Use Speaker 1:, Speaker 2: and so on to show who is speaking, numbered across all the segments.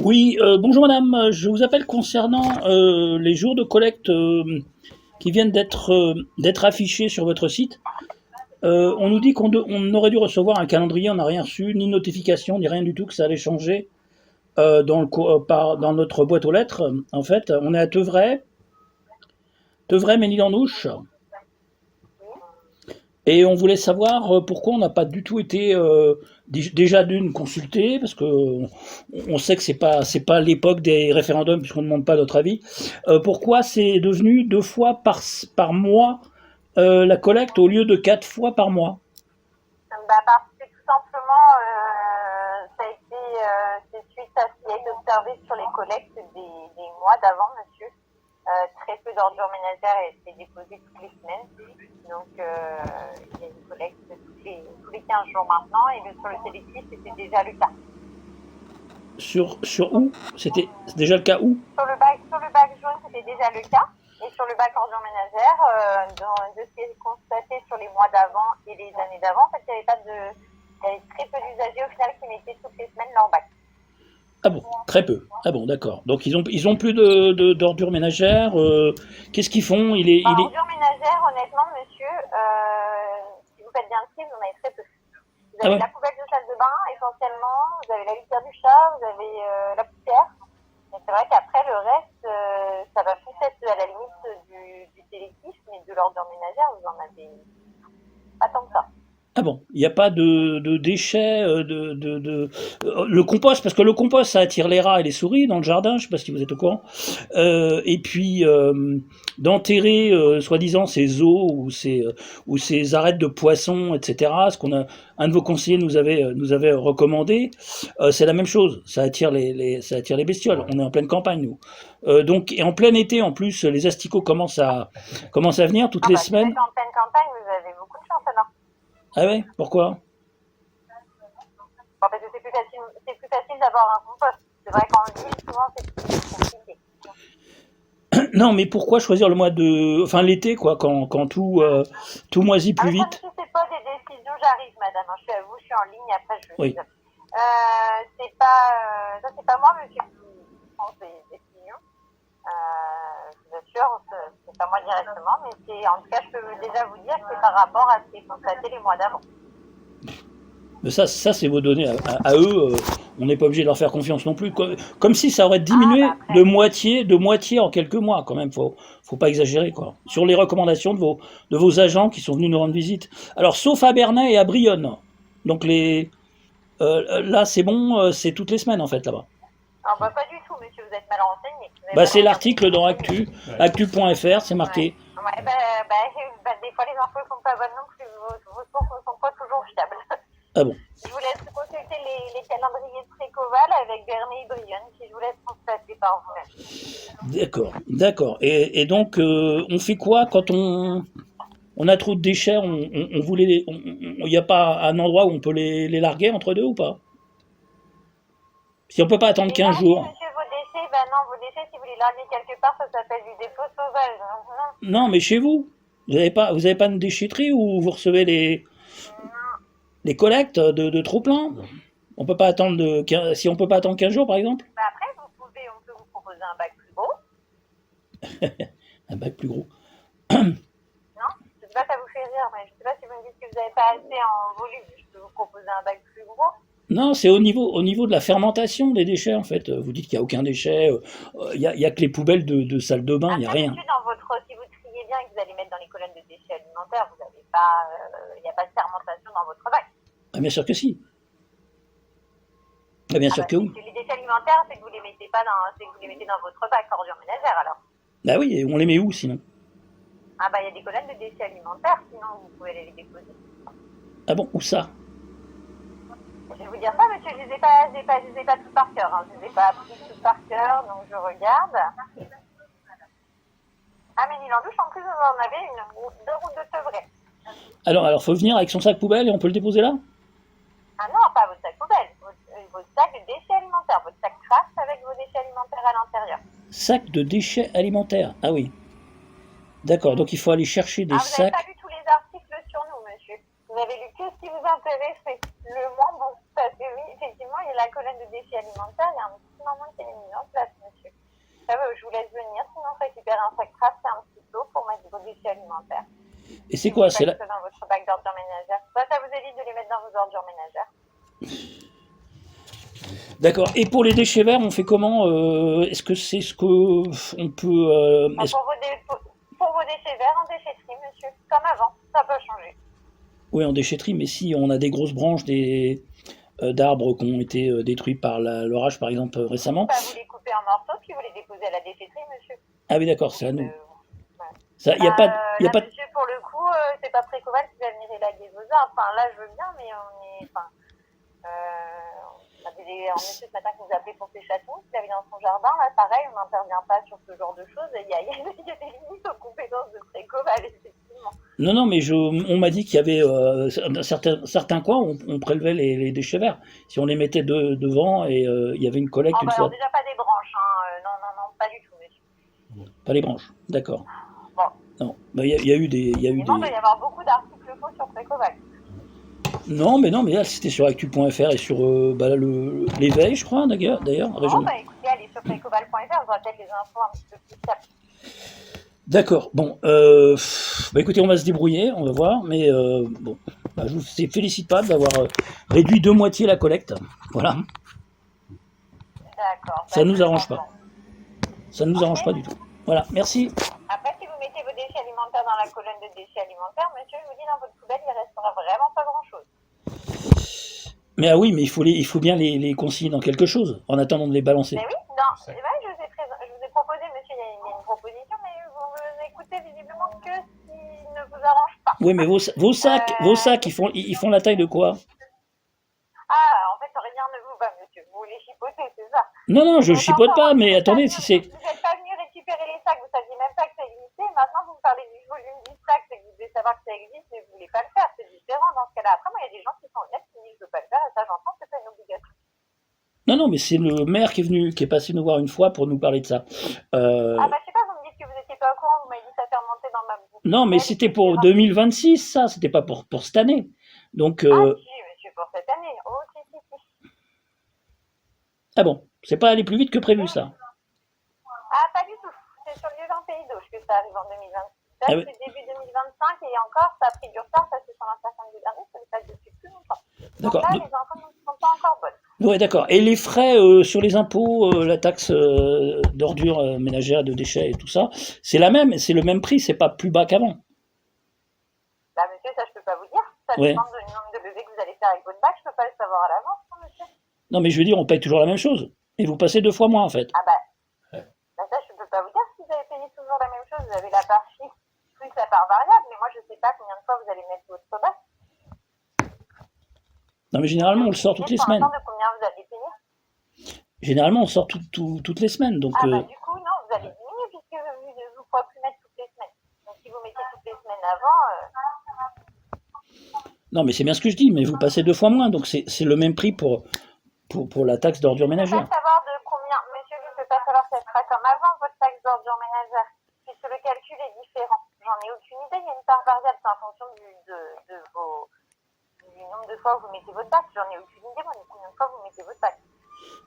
Speaker 1: Oui, bonjour madame, je vous appelle concernant les jours de collecte qui viennent d'être affichés sur votre site. On nous dit on aurait dû recevoir un calendrier, on n'a rien reçu, ni notification, ni rien du tout, que ça allait changer dans notre boîte aux lettres. En fait, on est à Teuvray, Ménil-en-Ouche, et on voulait savoir pourquoi on n'a pas du tout été déjà d'une consulté, parce que on sait que c'est pas l'époque des référendums puisqu'on ne demande pas notre avis. Pourquoi c'est devenu 2 fois par mois la collecte au lieu de 4 fois par mois?
Speaker 2: Parce que tout simplement, ça a été, c'est suite à ce qui a été observé sur les collectes des mois d'avant, monsieur. Très peu d'ordures ménagères ont été déposées toutes les semaines. Donc, il y a une collecte tous les 15 jours maintenant. Et sur le sélectif, c'était déjà le cas.
Speaker 1: Sur où? C'était déjà le cas où?
Speaker 2: Sur le bac jaune, c'était déjà le cas. Et sur le bac ordures ménagères, de ce qui est constaté sur les mois d'avant et les années d'avant, en fait, il y avait très peu d'usagers au final qui mettaient toutes les semaines leur bac.
Speaker 1: Ah bon, très peu. Ah bon, d'accord. Donc ils ont plus d'ordures ménagères. Qu'est-ce qu'ils font?
Speaker 2: Ordures ménagères, honnêtement, monsieur, si vous faites bien le tri, vous en avez très peu. Vous avez la poubelle de salle de bain, essentiellement, vous avez la litière du chat, vous avez la poussière. Mais c'est vrai qu'après, le reste, ça va plus être à la limite du sélectif, mais de l'ordure ménagère, vous en avez pas tant que ça.
Speaker 1: Ah bon, il n'y a pas de déchets, le compost, parce que le compost, ça attire les rats et les souris dans le jardin, je ne sais pas si vous êtes au courant. Et puis, d'enterrer, soi-disant, ces os ou ces arêtes de poissons, etc., un de vos conseillers nous avait recommandé, c'est la même chose, ça attire les bestioles. On est en pleine campagne, nous. Donc, et en plein été, en plus, les asticots commencent à venir toutes les semaines.
Speaker 2: Si vous êtes en pleine campagne, vous avez beaucoup de chance alors.
Speaker 1: Ah ouais? Pourquoi?
Speaker 2: Parce que c'est plus facile d'avoir un compost. C'est vrai qu'en ville, souvent, c'est plus compliqué.
Speaker 1: Non, mais pourquoi choisir l'été, quoi, quand tout moisit plus vite?
Speaker 2: Ça, c'est pas des décisions, j'arrive, madame. Je suis à vous, je suis en ligne, après je
Speaker 1: Oui.
Speaker 2: ça, c'est pas moi, monsieur, qui prend ces décisions. Je vous assure, c'est pas moi directement, mais en tout cas, je peux déjà vous dire que c'est par rapport à ce qui est constaté les mois d'avant.
Speaker 1: Mais ça c'est vos données à eux. On n'est pas obligé de leur faire confiance non plus. Comme si ça aurait diminué de moitié en quelques mois, quand même. Faut pas exagérer, quoi. Sur les recommandations de vos agents qui sont venus nous rendre visite. Alors, sauf à Bernay et à Brionne. Donc là, c'est bon, c'est toutes les semaines, en fait, là-bas.
Speaker 2: Pas du tout, monsieur, vous êtes mal renseigné.
Speaker 1: C'est l'article dans actu.fr, c'est marqué.
Speaker 2: Ouais, des fois, les infos ne sont pas bonnes non plus. Vos sources ne sont pas toujours fiables.
Speaker 1: Ah bon.
Speaker 2: Je vous laisse consulter les calendriers de Précoval avec Bernay et Brionne, si je vous laisse constater par vous-même.
Speaker 1: D'accord. Et donc, on fait quoi quand on a trop de déchets? Il n'y a pas un endroit où on peut les larguer entre deux ou pas? Si on peut pas attendre 15 jours.
Speaker 2: Monsieur, vos déchets, si vous les larguez quelque part, ça s'appelle du dépôt sauvage.
Speaker 1: Non, mais chez vous, vous avez pas une déchetterie où vous recevez les collectes de trop plein? On peut pas attendre si on peut pas attendre 15 jours, par exemple?
Speaker 2: Après, on peut vous proposer un bac plus gros.
Speaker 1: Un bac plus gros.
Speaker 2: Non, je sais pas, ça vous fait rire, mais je sais pas si vous me dites que vous n'avez pas assez en volume. Je peux vous proposer un bac plus gros.
Speaker 1: Non, c'est au niveau de la fermentation des déchets, en fait. Vous dites qu'il n'y a aucun déchet, il y a que les poubelles de salle de bain, il n'y a rien.
Speaker 2: Si vous triez bien et que vous allez mettre dans les colonnes de déchets alimentaires, vous n'avez pas, il n'y a pas de fermentation dans votre bac.
Speaker 1: Ah, bien sûr que si. Ah, bien sûr que oui.
Speaker 2: Les déchets alimentaires, c'est que vous les mettez pas dans votre bac ordures ménagères, alors.
Speaker 1: Bah oui, et on les met où, sinon?
Speaker 2: Il y a des colonnes de déchets alimentaires, sinon vous pouvez les déposer.
Speaker 1: Ah bon, où ça?
Speaker 2: Je vais vous dire ça, monsieur, je les ai pas toutes par cœur. Je les ai pas appris toutes par cœur, donc je regarde. À Ménil-en-Ouche, en plus, vous en avez deux routes de Teuvray.
Speaker 1: Alors, faut venir avec son sac poubelle et on peut le déposer là?
Speaker 2: Ah non, pas votre sac poubelle, votre sac de déchets alimentaires, votre sac trace avec vos déchets alimentaires à l'intérieur.
Speaker 1: Sac de déchets alimentaires, ah oui. D'accord, donc il faut aller chercher des sacs.
Speaker 2: Vous n'avez pas lu tous les articles sur nous, monsieur. Vous avez lu que ce qui vous intéressait. le moins bon. Parce que oui, effectivement, il y a la colonne de déchets alimentaires, il y a un petit moment qui est mis en place, monsieur. Ça va, je vous laisse venir, sinon récupérer un sac trace et un petit seau pour mettre vos déchets alimentaires.
Speaker 1: Et c'est quoi? C'est là.
Speaker 2: Dans votre bac d'ordures ménagères. Ça vous évite de les mettre dans vos ordures ménagères.
Speaker 1: D'accord. Et pour les déchets verts, on fait comment? Est-ce que c'est ce que on peut
Speaker 2: pour vos déchets verts, en déchetterie, monsieur, comme avant, ça peut changer.
Speaker 1: Oui, en déchetterie, mais si on a des grosses branches d'arbres qui ont été détruits par l'orage, par exemple, récemment.
Speaker 2: Vous les coupez en morceaux, puis vous les déposez à la déchetterie, monsieur.
Speaker 1: Ah oui, d'accord, c'est à nous.
Speaker 2: Ça, y a pas, monsieur, pour le coup, c'est pas Précoval qui va venir élaguer vos arbres. Enfin, là, je veux bien, mais on est... on a un monsieur ce matin qui nous a appelé pour ses chatons, qu'il avait dans son jardin. Là, pareil, on n'intervient pas sur ce genre de choses. Il y a des limites aux compétences de Précoval, effectivement.
Speaker 1: Non, mais on m'a dit qu'il y avait certains coins où on prélevait les déchets verts. Si on les mettait devant et il y avait une collecte une fois.
Speaker 2: Alors déjà pas des branches, hein. Non, pas du tout, monsieur.
Speaker 1: Pas les branches, d'accord.
Speaker 2: Bon.
Speaker 1: Non, il y a eu des...
Speaker 2: Il doit y avoir beaucoup d'articles faux sur Précoval.
Speaker 1: Non, mais là, c'était sur actu.fr et sur l'éveil, je crois, d'ailleurs.
Speaker 2: Bon, écoutez, allez sur précoval.fr, vous aurez peut-être les infos un petit peu plus simples.
Speaker 1: D'accord, bon, écoutez, on va se débrouiller, on va voir, mais bon, je vous félicite pas d'avoir réduit de moitié la collecte, voilà.
Speaker 2: D'accord.
Speaker 1: Ça nous arrange pas. Ça ne nous arrange pas du tout. Voilà, merci.
Speaker 2: Après, si vous mettez vos déchets alimentaires dans la colonne de déchets alimentaires, monsieur, je vous dis, dans votre poubelle, il ne restera vraiment pas grand-chose.
Speaker 1: Mais oui, mais il faut bien les consigner dans quelque chose, en attendant de les balancer.
Speaker 2: Mais oui, non, je vous ai proposé, monsieur, il y a une proposition, mais vous n'écoutez visiblement que ce qui ne vous arrange pas.
Speaker 1: Oui, mais vos sacs, ils font la taille de quoi?
Speaker 2: Ah, en fait, rien ne vous va, monsieur. Vous les chipotez, c'est ça?
Speaker 1: Non, je chipote pas, mais attendez, si c'est...
Speaker 2: Vous n'êtes pas venu récupérer les sacs, vous ne saviez même pas que ça existait. Maintenant, vous me parlez du volume du sac, c'est que vous devez savoir que ça existe, mais vous ne voulez pas le faire. C'est différent dans ce cas-là. Après, moi, il y a des gens qui sont honnêtes qui disent je ne veux pas le faire, et ça, j'entends, c'est pas une obligation.
Speaker 1: Non, mais c'est le maire qui est passé nous voir une fois pour nous parler de ça.
Speaker 2: Je sais pas, vous me dites que vous n'étiez pas au courant, vous m'avez dit ça fait remonter dans ma boucle.
Speaker 1: Non, mais c'était pour 2026, ça, c'était pas pour cette année. Donc,
Speaker 2: si, monsieur, pour cette année. Oh, si.
Speaker 1: Ah bon, c'est pas allé plus vite que prévu, ça?
Speaker 2: Ah, pas du tout. C'est sur le vieux Pays d'Auge que ça arrive en 2026. Là, c'est début 2025 et encore, ça a pris du retard parce que sur l'inflation du dernier, ça ne passe depuis plus longtemps.
Speaker 1: D'accord.
Speaker 2: Donc là, les infos ne sont pas encore bonnes.
Speaker 1: Oui, d'accord. Et les frais sur les impôts, la taxe d'ordures ménagères, de déchets et tout ça, c'est la même, c'est le même prix, c'est pas plus bas qu'avant?
Speaker 2: Bah, monsieur, ça, je peux pas vous dire. Ça dépend du nombre de levées que vous allez faire avec votre bac. Je peux pas le savoir à l'avance, monsieur.
Speaker 1: Non, mais je veux dire, on paye toujours la même chose. Et vous passez 2 fois moins, en fait.
Speaker 2: Ah ça, je peux pas vous dire si vous avez payé toujours la même chose. Vous avez la part fixe plus la part variable, mais moi, je sais pas combien de fois vous allez mettre votre bac.
Speaker 1: Non, mais généralement, on le sort toutes les semaines.
Speaker 2: De combien vous allez payer?
Speaker 1: Généralement, on sort toutes les semaines. Donc,
Speaker 2: du coup, non, vous allez diminuer puisque vous ne pourrez plus mettre toutes les semaines. Donc, si vous mettez toutes les semaines avant...
Speaker 1: Non, mais c'est bien ce que je dis, mais vous passez 2 fois moins. Donc, c'est le même prix pour la taxe d'ordures ménagères.
Speaker 2: Je ne peux pas savoir de combien... Monsieur, je ne peux pas savoir si elle sera comme avant, votre taxe d'ordures ménagères, puisque le calcul est différent. J'en ai aucune idée. Il y a une part variable, c'est en fonction du nombre de fois où vous mettez votre taxe. J'en ai aucune idée, moi, de combien de fois vous mettez votre taxe.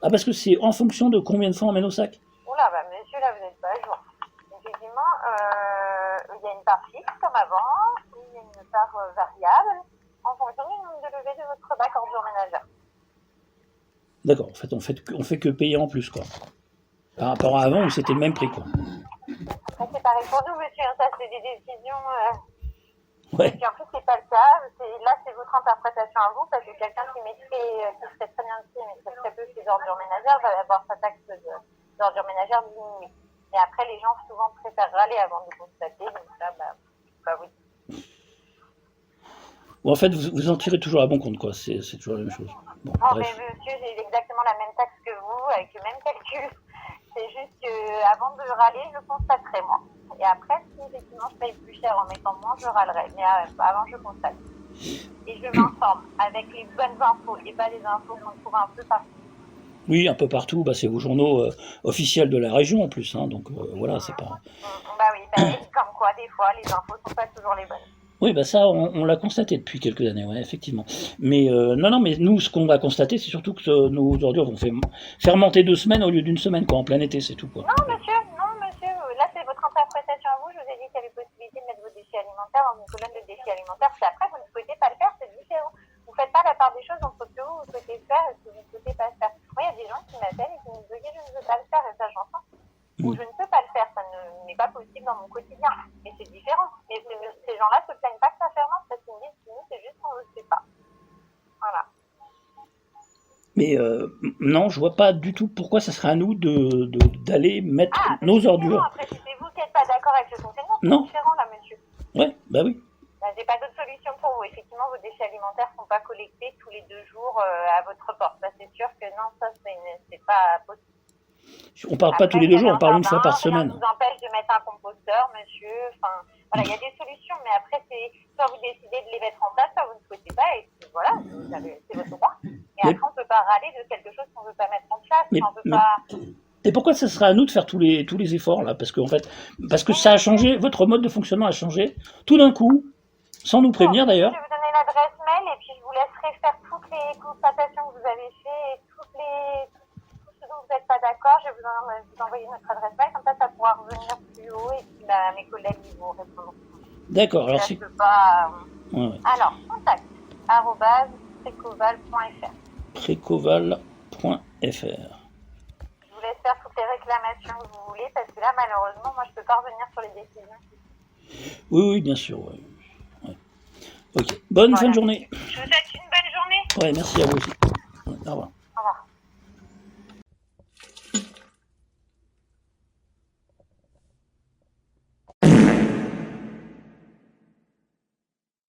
Speaker 1: Ah, parce que c'est en fonction de combien de fois on met nos sacs.
Speaker 2: Oula, monsieur, là, vous n'êtes pas à jour. Effectivement, il y a une part fixe, comme avant, il y a une part variable, en fonction du nombre de levées de votre bac ordures ménagères.
Speaker 1: D'accord, en fait, on fait que payer en plus, quoi. Par rapport à avant, où c'était le même prix, quoi.
Speaker 2: C'est pareil pour nous, monsieur, ça, c'est des décisions...
Speaker 1: Ouais.
Speaker 2: Et puis en plus, c'est pas le cas. Là, c'est votre interprétation à vous, parce que quelqu'un qui serait très bien ici, mais qui très peu ses ordures ménagères, va avoir sa taxe d'ordures ménagères diminuée. Et après, les gens souvent préfèrent râler avant de constater, donc ça, pas vous dire.
Speaker 1: Bon, en fait, vous en tirez toujours à bon compte, quoi. C'est toujours la même chose. Bon,
Speaker 2: mais monsieur, j'ai exactement la même taxe que vous, avec le même calcul. C'est juste qu'avant de râler, je constaterai, moi. Et après, si effectivement je paye plus cher en mettant moins, je râlerai. Mais avant, je constate. Et je m'informe avec les bonnes infos et pas les infos qu'on trouve un peu partout.
Speaker 1: Oui, un peu partout. C'est vos journaux officiels de la région en plus. Hein, donc voilà, c'est pas...
Speaker 2: Oui, comme quoi, des fois, les infos sont pas toujours les bonnes.
Speaker 1: Oui, bah ça, on l'a constaté depuis quelques années, ouais, effectivement. Mais non, mais nous, ce qu'on va constater, c'est surtout que nos ordures vont fermenter 2 semaines au lieu d'une semaine, quoi, en plein été, c'est tout, quoi.
Speaker 2: Non, monsieur, là, c'est votre interprétation à vous. Je vous ai dit qu'il y avait possibilité de mettre vos déchets alimentaires dans une colonne de déchets alimentaires. Si après, vous ne souhaitez pas le faire, c'est différent. Vous ne faites pas la part des choses entre ce que vous souhaitez faire et ce que vous ne souhaitez pas faire. Moi, il y a des gens qui m'appellent et qui me disent, ok, je ne veux pas le faire, et ça, j'entends. Ou je ne peux pas le faire, ça n'est pas possible dans mon quotidien. Mais c'est différent. Mais ces gens-là ne se plaignent pas que ça fermente, parce qu'ils me disent, nous, c'est juste qu'on ne le sait pas. Voilà.
Speaker 1: Mais non, je vois pas du tout pourquoi ça serait à nous d'aller mettre nos ordures.
Speaker 2: Après, si c'est vous qui n'êtes pas d'accord avec le fonctionnement, c'est différent, là, monsieur.
Speaker 1: Ouais, bah oui.
Speaker 2: J'ai pas d'autre solution pour vous. Effectivement, vos déchets alimentaires ne sont pas collectés tous les 2 jours à votre porte. Ça, c'est sûr que non, ça, c'est pas possible.
Speaker 1: On parle pas tous les 2 jours, on parle une fois par semaine.
Speaker 2: Ça vous empêche de mettre un composteur, monsieur. Enfin, voilà, il y a des solutions, mais après, c'est soit vous décidez de les mettre en place, soit vous ne souhaitez pas, et voilà, c'est votre droit. Mais après, on ne peut pas râler de quelque chose qu'on ne veut pas mettre en place. On peut pas...
Speaker 1: Et pourquoi ça serait à nous de faire tous les efforts là? Parce que ça a changé, votre mode de fonctionnement a changé tout d'un coup, sans nous prévenir d'ailleurs.
Speaker 2: Je vais vous donner l'adresse mail et puis je vous laisserai faire toutes les constatations que vous avez faites et tout ce dont vous n'êtes pas d'accord. Je vais vous envoyer notre adresse mail, comme ça pourra revenir plus haut et puis mes collègues ils vous répondront.
Speaker 1: D'accord, alors
Speaker 2: si... Alors, contact @precoval.fr.
Speaker 1: Precoval.fr.
Speaker 2: Je vous laisse faire toutes les réclamations que vous voulez, parce que là, malheureusement, moi, je ne peux pas revenir sur les décisions.
Speaker 1: Oui, bien sûr. Ouais. Ok. Bonne fin de journée.
Speaker 2: Je vous souhaite une bonne journée.
Speaker 1: Ouais, merci à vous aussi. Au revoir.